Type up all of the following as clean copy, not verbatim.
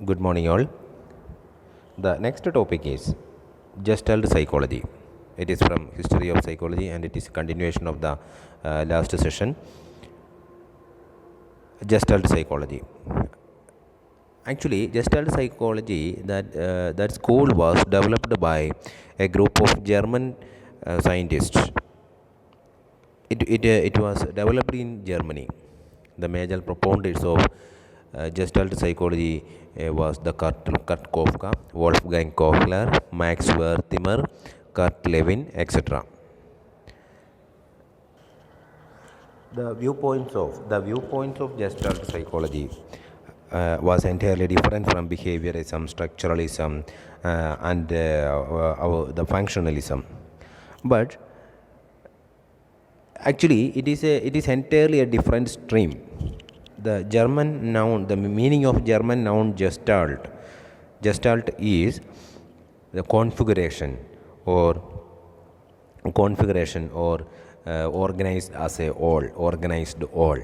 Good morning, all. The next topic is Gestalt psychology. It is from History of Psychology and it is a continuation of the last session. Gestalt psychology. Actually, Gestalt psychology that school was developed by a group of German scientists. It was developed in Germany. The major proponents of Gestalt psychology was the Kurt Kofka, Wolfgang Kohler, Max Wertheimer, Kurt Lewin, etc. The viewpoints of Gestalt psychology was entirely different from behaviorism, structuralism, and the functionalism. But actually, it is entirely a different stream. The meaning of German noun Gestalt. Gestalt is the configuration or organized as a organized all,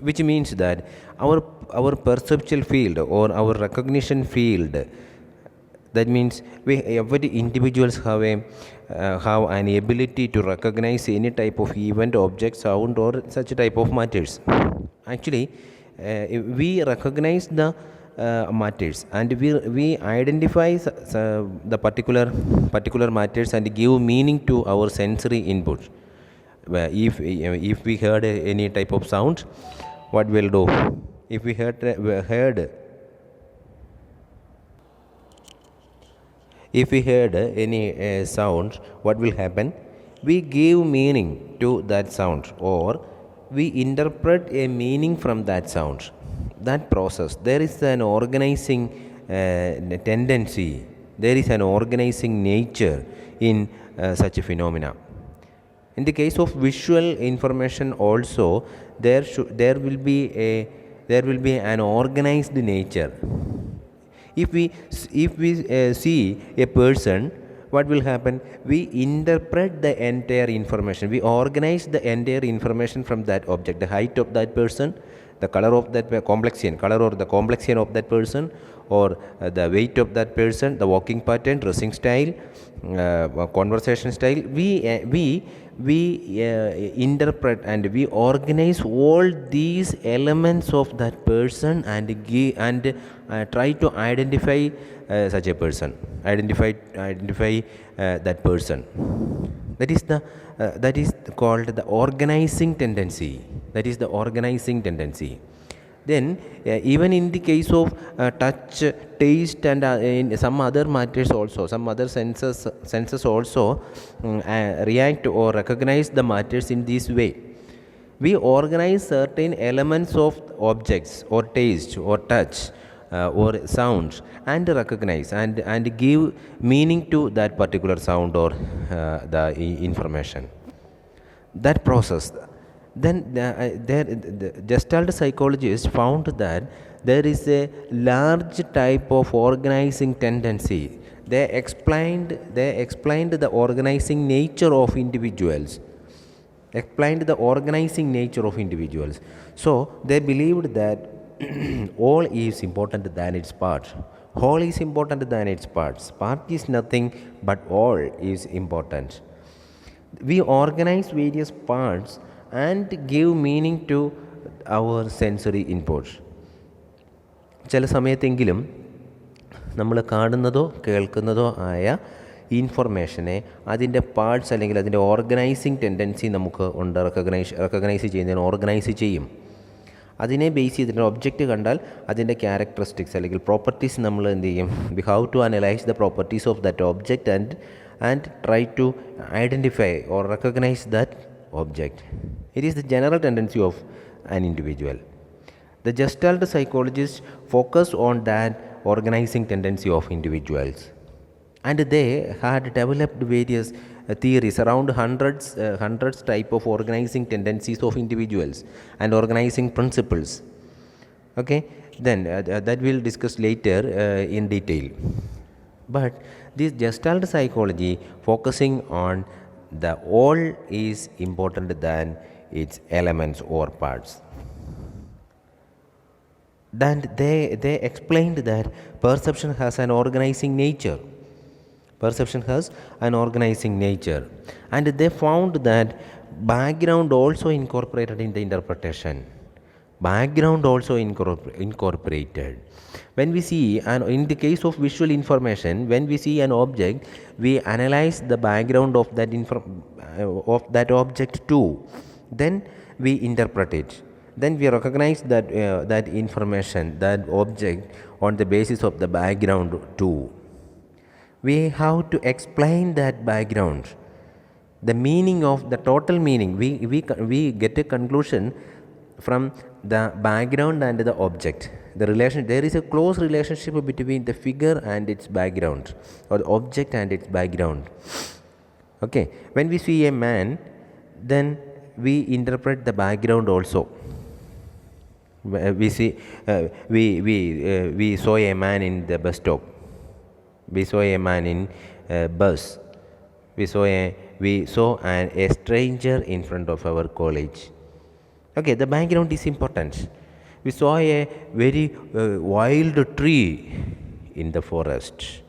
which means that our perceptual field or our recognition field, that means every individuals have an ability to recognize any type of event, object, sound, or such type of matters. Actually, we recognize the matters and we identify the particular matters and give meaning to our sensory input. If we heard any type of sound, what we'll do? If we heard any sound, what will happen? We give meaning to that sound, or we interpret a meaning from that sound. That process, there is an organizing tendency, there is an organizing nature in such a phenomena. In the case of visual information also, there will be an organized nature. If we see a person, what will happen? We interpret the entire information. We organize the entire information from that object. The height of that person, the color of that complexion of that person, or the weight of that person, the walking pattern, dressing style, conversation style. We interpret and we organize all these elements of that person and try to identify such a person, identify that person. That is called the organizing tendency. Then even in the case of touch, taste, and in some other matters also, some other senses also react or recognize the matters in this way. We organize certain elements of objects or taste or touch or sounds and recognize and give meaning to that particular sound or the information. That process. Then the Gestalt psychologists found that there is a large type of organizing tendency. They explained the organizing nature of individuals. So they believed that all is important than its part. Whole is important than its parts. Part is nothing, but all is important. We organize various parts and give meaning to our sensory inputs. ചില സമയത്തെങ്കിലും നമ്മൾ കാണുന്നതോ കേൾക്കുന്നതോ ആയ ഇൻഫർമേഷനെ അതിൻ്റെ parts അല്ലെങ്കിൽ അതിൻ്റെ organising tendency നമുക്ക് ഉണ്ട്. Recognise ചെയ്യുന്നതിന് organise ചെയ്യും. അതിനെ ബേസ് ചെയ്തിട്ട് ഒബ്ജക്റ്റ് കണ്ടാൽ അതിൻ്റെ ക്യാരക്ടറിസ്റ്റിക്സ് അല്ലെങ്കിൽ പ്രോപ്പർട്ടീസ് നമ്മൾ എന്ത് ചെയ്യും? We have to analyse the properties of that object and try to identify or recognize that object. It is the general tendency of an individual. The Gestalt psychologists focus on that organizing tendency of individuals, and they had developed various theories around hundreds type of organizing tendencies of individuals and organizing principles. Okay, then that we'll discuss later in detail. But this Gestalt psychology focusing on the all is important than its elements or parts. then they explained that perception has an organizing nature. Perception has an organizing nature. And they found that background also incorporated in the interpretation. Background also incorporated. When we see, and in the case of visual information, when we see an object, we analyze the background of that object too. Then we interpret it. Then we recognize that information, that object, on the basis of the background too. We have to explain that background, the meaning of the total meaning. We get a conclusion from the background and the object. There is a close relationship between the figure and its background, or the object and its background. Okay, when we see a man, then we interpret the background also. We see we saw a man in the bus stop. We saw a man in a bus. We saw a stranger in front of our college. Okay, the background is important. We saw a very wild tree in the forest.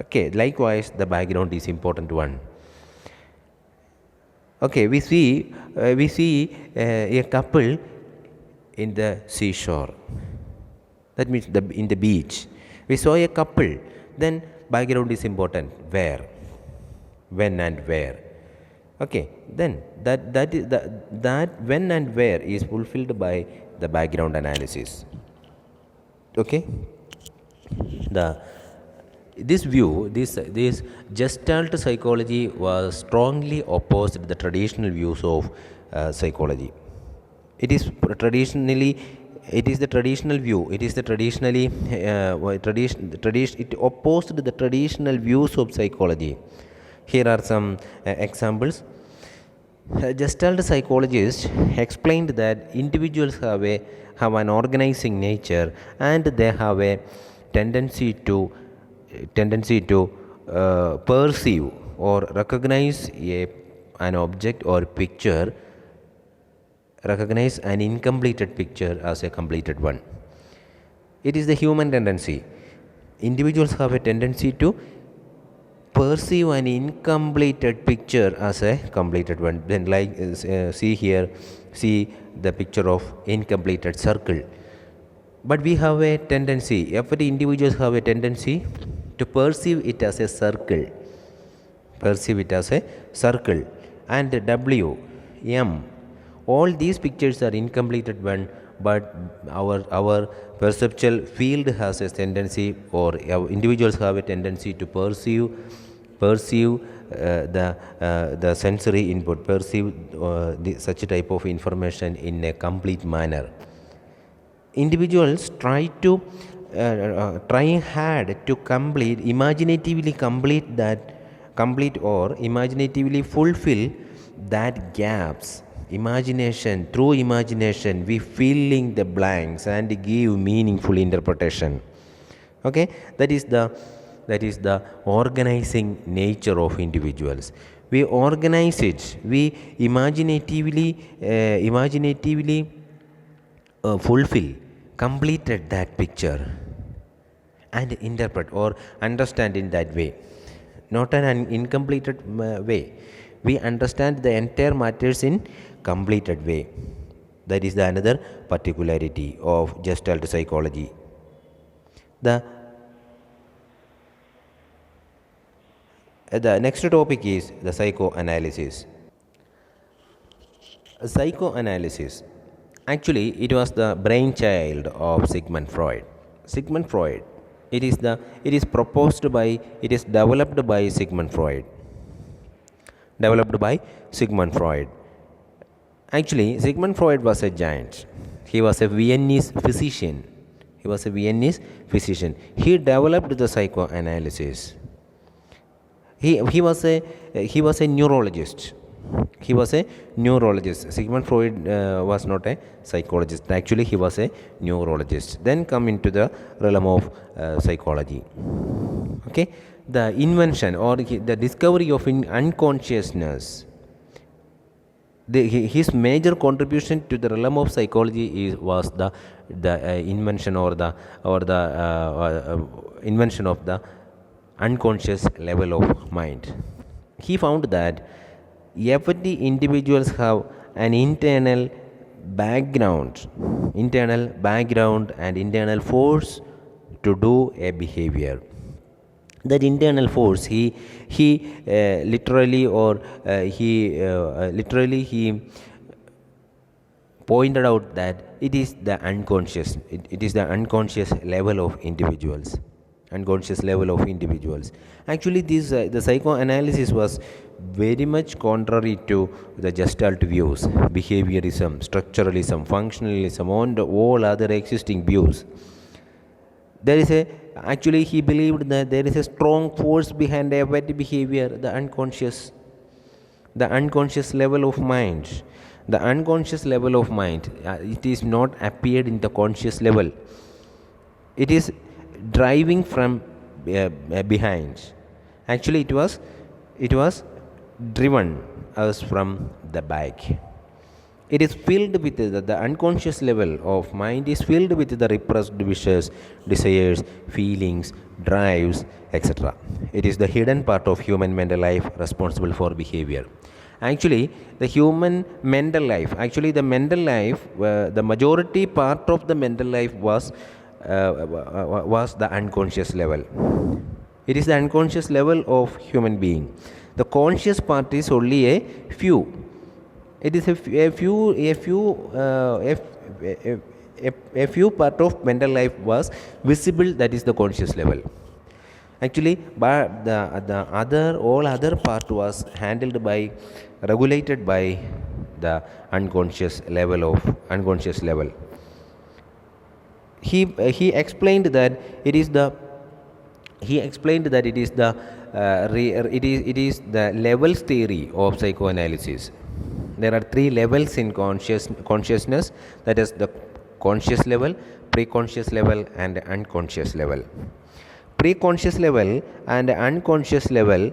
Okay, likewise the background is important one. Okay, we see a couple in the seashore. That means in the beach. We saw a couple. Then background is important. Where, when, and where. Okay. Then that when and where is fulfilled by the background analysis. Okay. This Gestalt psychology was strongly opposed to the traditional views of psychology. It is the traditional view. It opposed to the traditional views of psychology. Here are some examples. Gestalt psychologists explained that individuals have an organizing nature, and they have a tendency to perceive or recognize an object or picture, recognize an incompleted picture as a completed one. It is the human tendency. Individuals have a tendency to perceive an incompleted picture as a completed one. Then, see the picture of incompleted circle. But we have a tendency, every individuals have a tendency to perceive it as a circle. And W, M, all these pictures are incompleted one, but our perceptual field has a tendency, or our individuals have a tendency to perceive the sensory input, perceive such a type of information in a complete manner. Individuals try hard to imaginatively fulfill that gaps. Through imagination, we filling the blanks and give meaningful interpretation. Okay, that is the organizing nature of individuals. We organize it. We imaginatively completed that picture and interpret or understand in that way, not an incompleted way. We understand the entire matters in completed way. That is another particularity of Gestalt psychology. The next topic is the psychoanalysis. Psychoanalysis, actually, it was the brainchild of Sigmund Freud. It is developed by Sigmund Freud. Actually, Sigmund Freud was a giant. He was a Viennese physician. He developed the psychoanalysis. He was a neurologist. Sigmund Freud was not a psychologist. Actually, he was a neurologist. Then come into the realm of psychology. Okay, the invention or the discovery of unconsciousness. His major contribution to the realm of psychology was the invention or the invention of the unconscious level of mind. He found that every individuals have an internal background and internal force to do a behavior. That internal force, he literally or he pointed out that it is the unconscious level of individuals. Actually, this the psychoanalysis was very much contrary to the Gestalt views, behaviorism, structuralism, functionalism, and all other existing views. There is a Actually, he believed that there is a strong force behind every behavior, the unconscious level of mind. The unconscious level of mind, it is not appeared in the conscious level. It is driving from behind. Actually, it was driven us from the back. It is filled with the unconscious level of mind is filled with the repressed wishes, desires, feelings, drives, etc. It is the hidden part of human mental life responsible for behavior. Actually, the mental life, the majority part of the mental life was the unconscious level. It is the unconscious level of human being. The conscious part is only a few. It is a few part of mental life was visible. That is the conscious level. Actually, but the all other part was regulated by the unconscious level. He explained that it is the levels theory of psychoanalysis. There are three levels in consciousness, that is the conscious level, preconscious level, and unconscious level. Preconscious level and unconscious level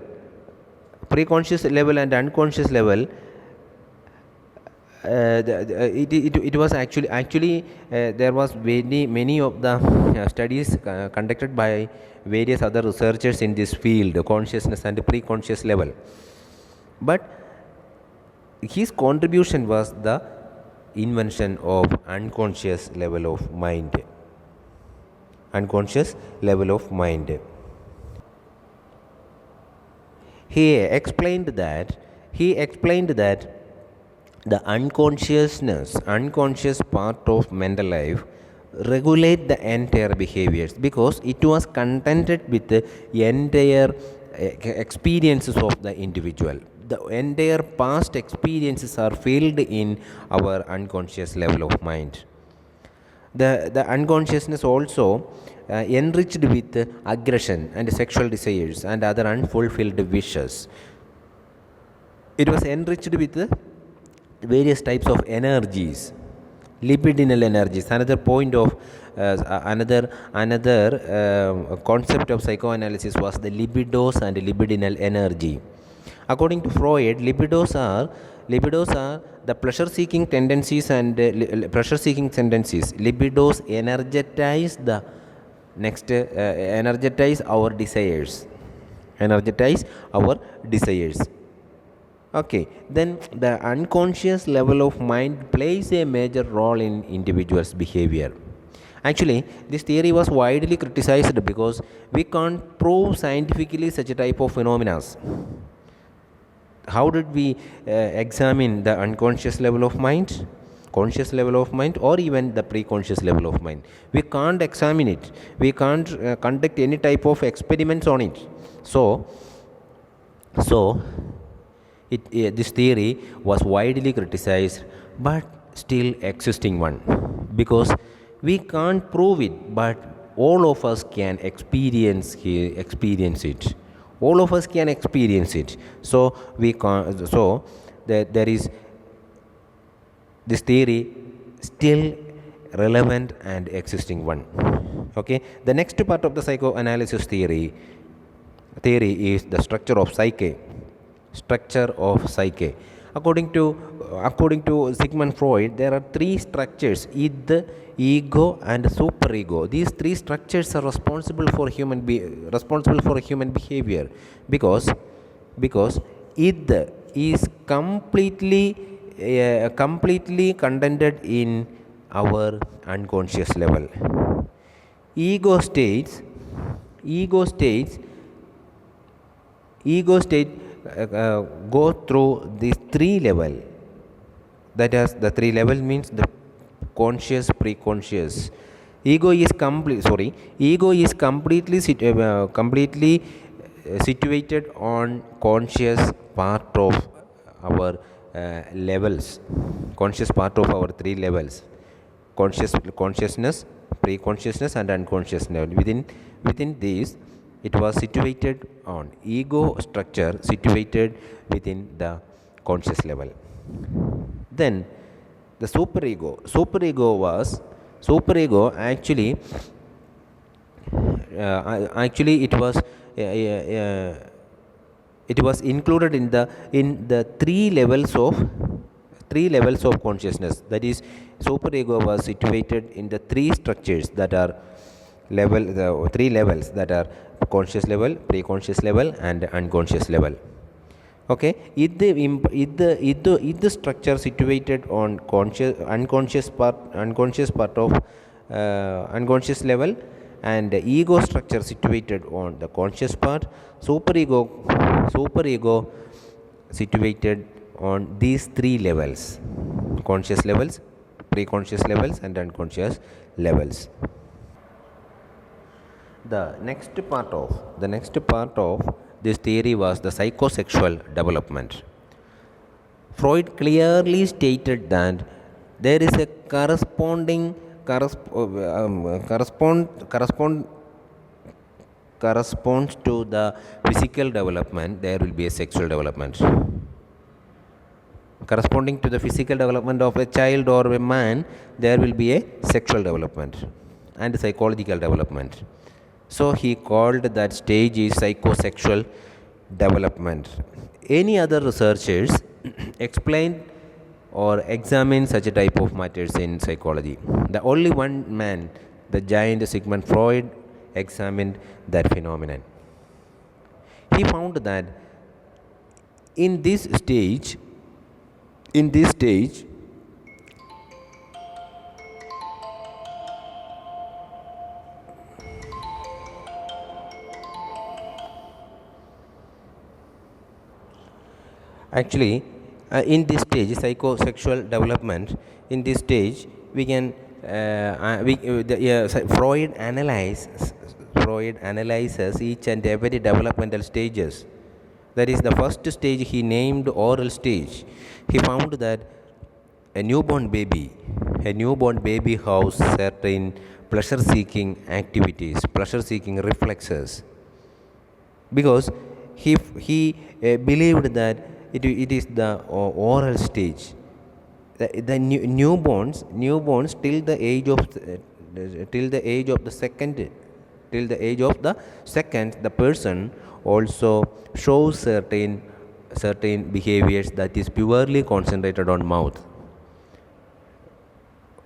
it was actually there was many of the studies conducted by various other researchers in this field, consciousness and preconscious level, but his contribution was the invention of unconscious level of mind. He explained that the unconscious part of mental life regulate the entire behaviors, because it was contented with the entire experiences of the individual. The entire past experiences are filled in our unconscious level of mind. The unconsciousness also enriched with aggression and sexual desires and other unfulfilled wishes. It was enriched with various types of energies, libidinal energies. Another point of another concept of psychoanalysis was the libidos and libidinal energy. According to Freud, libidos are the pleasure-seeking tendencies and libidos energize our desires. Okay, then the unconscious level of mind plays a major role in individuals' behavior. Actually, this theory was widely criticized because we can't prove scientifically such a type of phenomena. How did we examine the unconscious level of mind, conscious level of mind, or even the preconscious level of mind? We can't examine it. We can't conduct any type of experiments on it. So this theory was widely criticized, but still existing one, because we can't prove it, but all of us can experience it. All of us can experience it. So there is this theory still relevant and existing one. Okay, the next part of the psychoanalysis theory is the structure of psyche. According to Sigmund Freud, there are three structures: id, ego, and superego. These three structures are responsible for human behavior, because id is completely contented in our unconscious level. ego states ego states ego state go through these three level. That is, the three level means the conscious, pre-conscious. Ego is completely situated on conscious part of our levels, conscious part of our three levels: consciousness, pre-consciousness, and unconsciousness. Within these, it was situated on ego structure, situated within the conscious level. Then the superego actually it was included in the three levels of consciousness. That is, superego was situated in the three structures that are the three levels, that are conscious level, pre-conscious level, and unconscious level. Okay, the structure situated on unconscious part of unconscious level, and the ego structure situated on the conscious part. Superego situated on these three levels: conscious levels, pre-conscious levels, and unconscious levels. The next part of this theory was the psychosexual development. Freud clearly stated that there is a corresponds to the physical development, there will be a sexual development. Corresponding to the physical development of a child or a man, there will be a sexual development and psychological development. So he called that stage is psychosexual development. Any other researchers explain or examine such a type of matters in psychology? The only one man, the giant Sigmund Freud, examined that phenomenon. He found that in this stage actually in this stage, psychosexual development, in this stage we can Freud analyzes each and every developmental stages. That is, the first stage he named oral stage. He found that a newborn baby has certain pleasure seeking activities, pleasure seeking reflexes, because he believed that it is the oral stage. The newborns till the age of the second, the person also shows certain behaviors that is purely concentrated on mouth.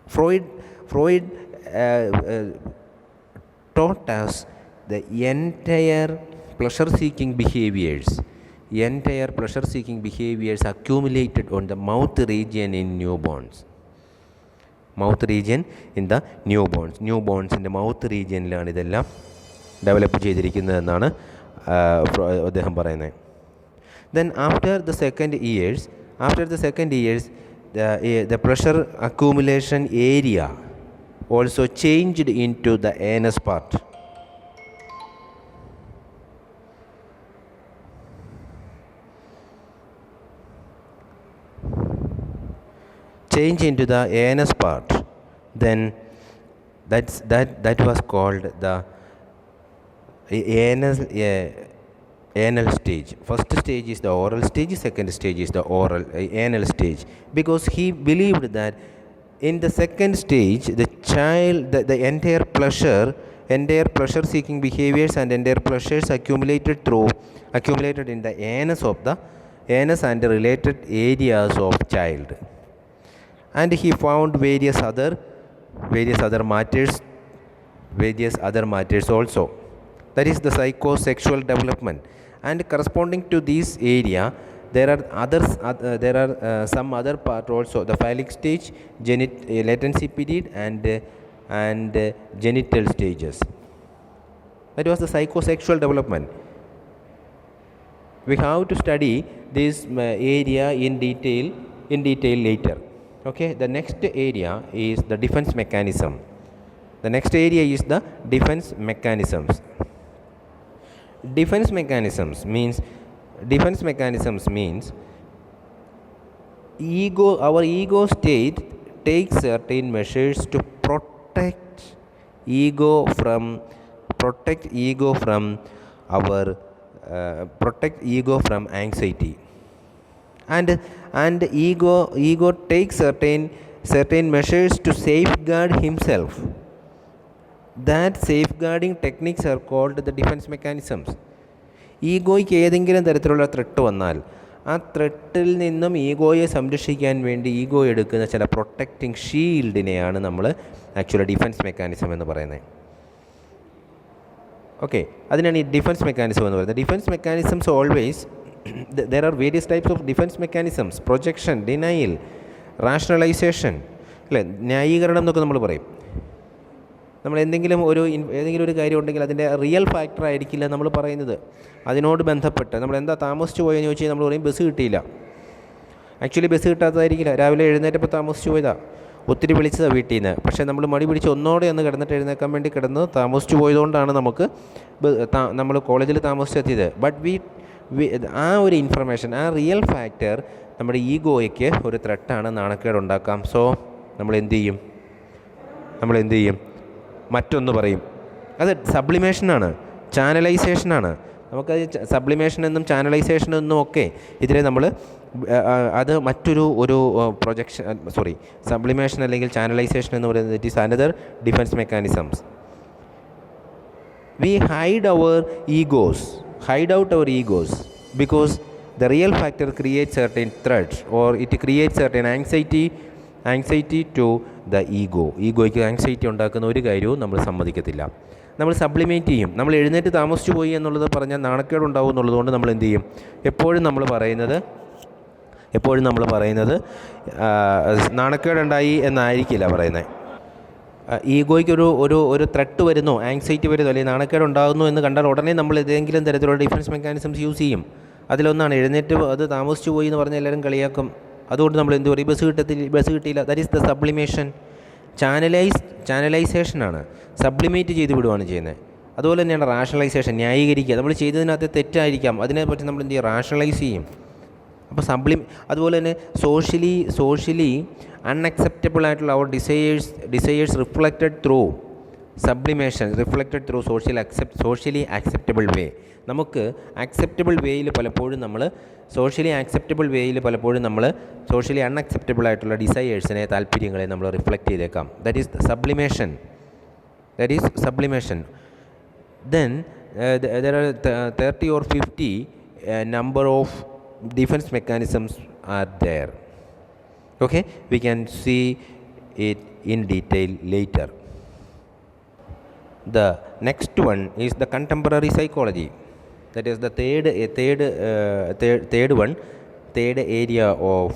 Freud taught us the entire pleasure seeking behaviors accumulated on the mouth region in newborns. ന്യൂബോൺസിൻ്റെ mouth റീജിയനിലാണ് ഇതെല്ലാം develop ചെയ്തിരിക്കുന്നതെന്നാണ് അദ്ദേഹം പറയുന്നത്. Then after the second years, the pressure accumulation area also changed into the anus part. Then that was called the anal stage. First stage is the oral stage, second stage is the anal stage, because he believed that in the second stage the child, the entire pleasure seeking behaviors and entire pleasures accumulated in the anus of the anus and related areas of child. And he found various other matters also. That is the psychosexual development. And corresponding to this area, there are some other part also: the phallic stage, latency period, and genital stages. That was the psychosexual development. We have to study this area in detail later. Okay, the next area is the defense mechanism. The next area is the defense mechanisms. Defense mechanisms means our ego state takes certain measures to protect ego from anxiety, and ego takes certain measures to safeguard himself. That safeguarding techniques are called the defense mechanisms. ഈഗോയ്ക്ക് ഏതെങ്കിലും തരത്തിലുള്ള threat വന്നാൽ ആ ത്രെട്ടിൽ നിന്നും ഈഗോയെ സംരക്ഷിക്കാൻ വേണ്ടി ego എടുക്കുന്ന ചില protecting ഷീൽഡിനെയാണ് നമ്മൾ ആക്ച്വലി ഡിഫൻസ് മെക്കാനിസം എന്ന് പറയുന്നത്. ഓക്കെ, അതിനാണ് ഈ ഡിഫൻസ് മെക്കാനിസം എന്ന് പറയുന്നത്. Defence mechanisms always there are various types of defense mechanisms: projection, denial, rationalization. അല്ലേ, ന്യായീകരണം എന്നൊക്കെ നമ്മൾ പറയും. നമ്മൾ ഏതെങ്കിലും ഒരു കാര്യം ഉണ്ടെങ്കിൽ അതിൻ്റെ റിയൽ ഫാക്ടർ ആയിരിക്കില്ല നമ്മൾ പറയുന്നത്. അതിനോട് ബന്ധപ്പെട്ട് നമ്മൾ എന്താ താമസിച്ചു പോയെന്ന് ചോദിച്ചാൽ നമ്മൾ പറയും ബസ് കിട്ടിയില്ല. ആക്ച്വലി ബസ് കിട്ടാത്തതായിരിക്കില്ല, രാവിലെ എഴുന്നേറ്റപ്പോൾ താമസിച്ചു പോയതാണ്, ഒത്തിരി വിളിച്ചതാണ് വീട്ടിൽ നിന്ന്. പക്ഷേ നമ്മൾ മടി പിടിച്ച് ഒന്നോടെ ഒന്ന് കിടന്നിട്ട് എഴുന്നേക്കാൻ വേണ്ടി കിടന്ന് താമസിച്ചു പോയതുകൊണ്ടാണ് നമ്മൾ കോളേജിൽ താമസിച്ചെത്തിയത്. ബട്ട് ആ ഒരു ഇൻഫർമേഷൻ, ആ റിയൽ ഫാക്ടർ നമ്മുടെ ഈഗോയ്ക്ക് ഒരു ത്രെട്ടാണ്, നാണക്കേടുണ്ടാക്കാം. സോ നമ്മൾ എന്ത് ചെയ്യും? മറ്റൊന്ന് പറയും. അത് സബ്ലിമേഷനാണ്, ചാനലൈസേഷനാണ്. നമുക്കത് സബ്ലിമേഷൻ എന്നും ചാനലൈസേഷൻ എന്നും ഒക്കെ ഇതിനെ നമ്മൾ അത് മറ്റൊരു സബ്ലിമേഷൻ അല്ലെങ്കിൽ ചാനലൈസേഷൻ എന്ന് പറയുന്നത് it is another defence mechanisms. We hide out our egos because the real factor creates certain threats, or it creates certain anxiety to the ego. ഈഗോയ്ക്ക് ആങ്സൈറ്റി ഉണ്ടാക്കുന്ന ഒരു കാര്യവും നമ്മൾ സമ്മതിക്കത്തില്ല. നമ്മൾ സബ്ലിമേറ്റ് ചെയ്യും. നമ്മൾ എഴുന്നേറ്റ് താമസിച്ചു പോയി എന്നുള്ളത് പറഞ്ഞാൽ നാണക്കേടുണ്ടാവും എന്നുള്ളതുകൊണ്ട് നമ്മൾ എന്ത് ചെയ്യും? എപ്പോഴും നമ്മൾ പറയുന്നത് നാണക്കേടുണ്ടായി എന്നായിരിക്കില്ല പറയുന്നത്. ഈഗോയ്ക്ക് ഒരു ത്രെട്ട് വരുന്നു, ആങ്സൈറ്റി വരുന്നു, അല്ലെങ്കിൽ നാണക്കേടുണ്ടാകുന്നു എന്ന് കണ്ടാൽ ഉടനെ നമ്മൾ ഏതെങ്കിലും തരത്തിലുള്ള ഡിഫൻസ് മെക്കാനിസംസ് യൂസ് ചെയ്യും. അതിലൊന്നാണ് എഴുന്നേറ്റ് അത് താമസിച്ചു പോയി എന്ന് പറഞ്ഞാൽ എല്ലാവരും കളിയാക്കും. അതുകൊണ്ട് നമ്മൾ എന്ത് പറയും? ബസ് കിട്ടിയില്ല. That is the sublimation. ചാനലൈസേഷനാണ്, സബ്ലിമേറ്റ് ചെയ്ത് വിടുകയാണ് ചെയ്യുന്നത്. അതുപോലെ തന്നെയാണ് റാഷണലൈസേഷൻ, ന്യായീകരിക്കുക. നമ്മൾ ചെയ്തതിനകത്ത് തെറ്റായിരിക്കാം, അതിനെപ്പറ്റി നമ്മൾ എന്ത് ചെയ്യും? റാഷണലൈസ് ചെയ്യും. അപ്പോൾ അതുപോലെ തന്നെ സോഷ്യലി അൺഅക്സെപ്റ്റബിൾ ആയിട്ടുള്ള അവർ desires reflected through sublimation, reflected through socially acceptable way. നമുക്ക് ആക്സെപ്റ്റബിൾ വേയിൽ പലപ്പോഴും നമ്മൾ സോഷ്യലി അൺഅക്സെപ്റ്റബിൾ ആയിട്ടുള്ള ഡിസയേഴ്സിനെ, താല്പര്യങ്ങളെ നമ്മൾ റിഫ്ലക്റ്റ് ചെയ്തേക്കാം. That is sublimation. Then there are 30 or 50 number of defense mechanisms are there. Okay, we can see it in detail later. The next one is the contemporary psychology. That is the third area of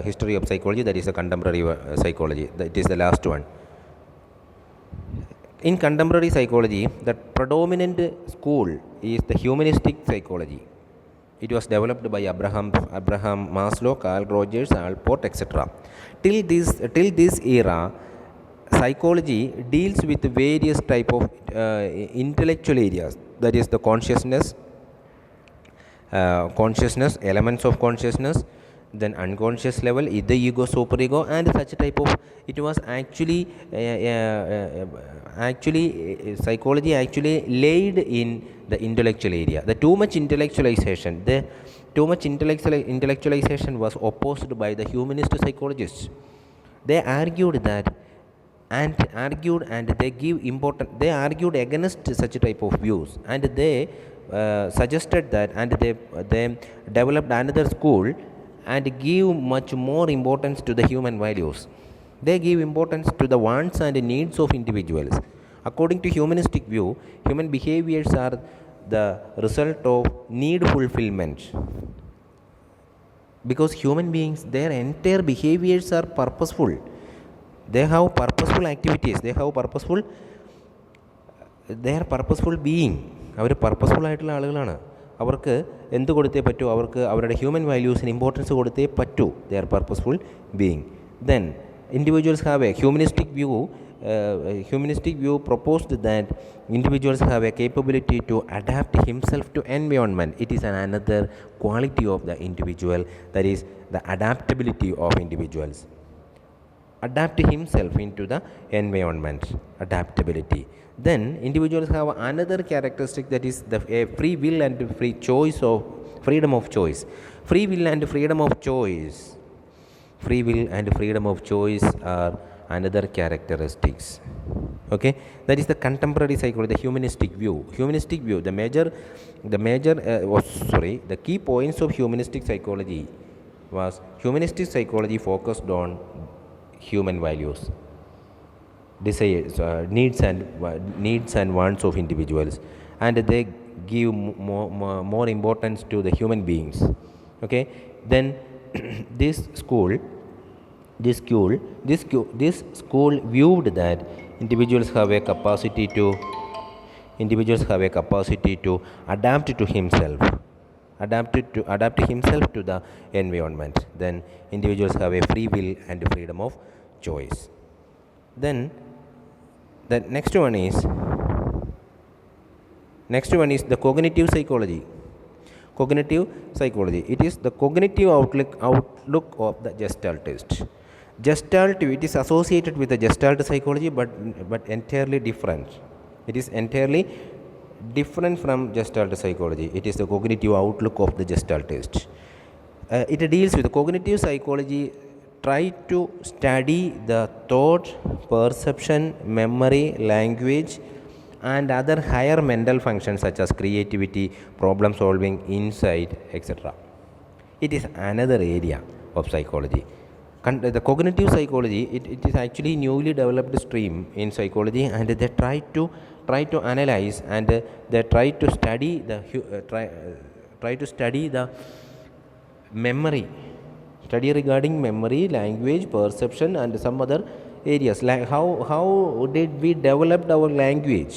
history of psychology. That is the contemporary psychology. That is the last one. In contemporary psychology, the predominant school is the humanistic psychology. It was developed by Abraham Maslow, Carl Rogers, Allport, etc. Till this era, psychology deals with various type of intellectual areas. That is the consciousness, elements of consciousness, then unconscious level, the ego, superego, and such type of. It was actually psychology actually laid in the intellectual area. The too much intellectualization was opposed by the humanist psychologists. They argued against such type of views, and they suggested that, and they developed another school and give much more importance to the human values. They give importance to the wants and needs of individuals. According to humanistic view, human behaviors are the result of need fulfillment. Because human beings, their entire behaviors are purposeful. They have purposeful activities. They are purposeful being. അവർ purposeful ആയിട്ടുള്ള ആളുകളാണ്. അവർക്ക് എന്ത് കൊടുത്തേ പറ്റൂ, അവർക്ക് അവരുടെ human വാല്യൂസിന് importance കൊടുത്തേ പറ്റൂ. They are purposeful being. Then individuals have a humanistic view proposed that individuals have a capability to adapt himself to environment. It is another quality of the individual, that is the adaptability of individuals. Adapt himself into the environment, adaptability. Then individuals have another characteristic, that is a free will and freedom of choice. Free will and freedom of choice are another characteristics. Okay, that is the contemporary psychology, the humanistic view. The key points of humanistic psychology was humanistic psychology focused on human values, desires, needs and wants of individuals, and they give more importance to the human beings. Okay, then this school viewed that individuals have a capacity to adapt himself to the environment. Then individuals have a free will and freedom of choice. Then the next one is the cognitive psychology. It is the cognitive outlook of the Gestaltist. It is associated with the Gestalt psychology, but entirely different. It is entirely different from Gestalt psychology. It is the cognitive outlook of the Gestaltist. It deals with the cognitive psychology, try to study the thought, perception, memory, language, and other higher mental functions such as creativity, problem solving, insight, etc. It is another area of psychology. The cognitive psychology, it is actually newly developed stream in psychology, and they try to analyze, and they try to study the memory, study regarding memory, language, perception, and some other areas. Like how did we develop our language?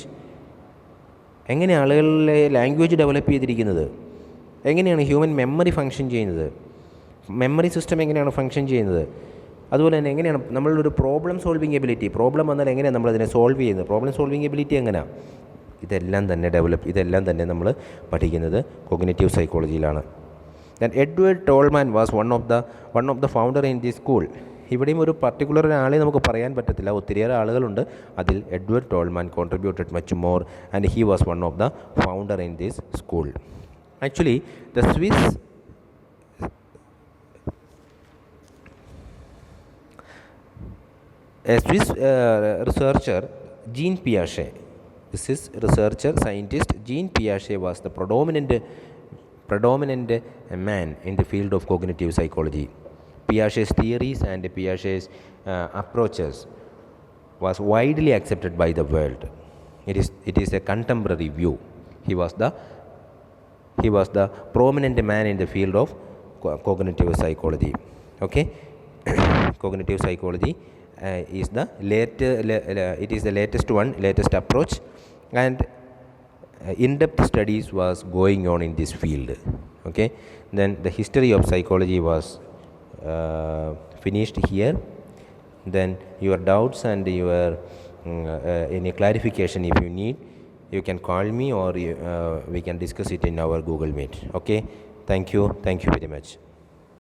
എങ്ങനെ ആളുകളിലെ language develop ചെയ്തിരിക്കുന്നത്, എങ്ങനെയാണ് human memory function ചെയ്യുന്നത്, memory system എങ്ങനെയാണ് function ചെയ്യുന്നത്, അതുപോലെ തന്നെ എങ്ങനെയാണ് നമ്മളൊരു പ്രോബ്ലം സോൾവിങ് എബിലിറ്റി, പ്രോബ്ലം വന്നാൽ എങ്ങനെയാണ് നമ്മളതിനെ സോൾവ് ചെയ്യുന്നത്, പ്രോബ്ലം സോൾവിങ് എബിലിറ്റി എങ്ങനെയാണ്, ഇതെല്ലാം തന്നെ നമ്മൾ പഠിക്കുന്നത് കോഗ്നിറ്റീവ് സൈക്കോളജിയിലാണ്. Then Edward Tolman was one of the founder in the school. ഇവിടെയും ഒരു പർട്ടിക്കുലർ ഒരാളെ നമുക്ക് പറയാൻ പറ്റത്തില്ല, ഒത്തിരിയേറെ ആളുകളുണ്ട്. അതിൽ Edward Tolman contributed much more, and he was one of the founder in this school. Actually the Swiss researcher Jean Piaget, scientist Jean Piaget was the predominant man in the field of cognitive psychology. Piaget's theories and Piaget's approaches was widely accepted by the world. It is a contemporary view. He was the prominent man in the field of cognitive psychology. Okay, cognitive psychology is the latest approach, and in-depth studies was going on in this field. Okay, then the history of psychology was finished here. Then your doubts and your any clarification, if you need, you can call me, or we can discuss it in our Google Meet. Okay, thank you very much.